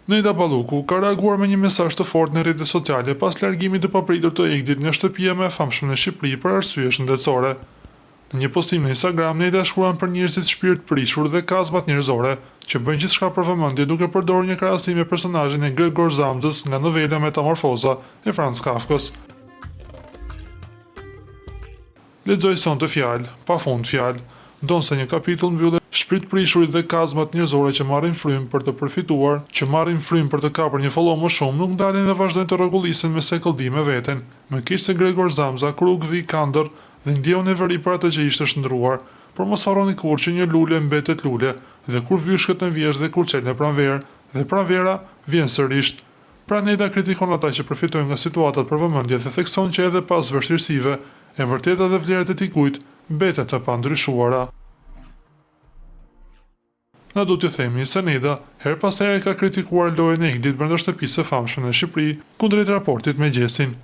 Nejda Balluku ka reaguar me një mesazh të fortë në rrjetet sociale pas largimit të papritur të Egdit nga shtëpia më e famshme në Shqipëri për arsye shëndetësore. Në një postim në Instagram, Nejda shkruan për njerëzit shpirt prishur dhe kazmat njerëzore, që bëjnë gjithçka për vëmendje duke përdorur një krahasim me personazhin e Gregor Zamzës nga novela Metamorfoza e Franz Kafkës. Lexoj sonte fjalë, pafund fjalë, donse një kapitull mbyllet shpirtprishurit dhe kazmat njerëzore që marrin frymë për të përfituar, që marrin frymë për të kapur një follow më shumë, nuk ndalen dhe vazhdojnë të rregullisen me sekëlldi me veten. Më keq se Gregor Zamza kur u gdhi kandër dhe ndjeu neveri për atë që ishte shndruar, por mos harroni kurrë që një lule mbetet lule, dhe kur vyshkët në vjesht dhe kur çel në pranverë, dhe pranvera vjen sërish. Pra Nejda kritikon ata që përfitojnë nga situatat për vëmendje dhe thekson që edhe pas vështirësive, e vërteta dhe vlerat e tikujt mbetet të pandryshuara. Na do t'ju themi se Nejda her pas here ka kritikuar lojën e Egdit brenda shtëpisë së famshme në Shqipëri kundrejt raportit me Gjestin.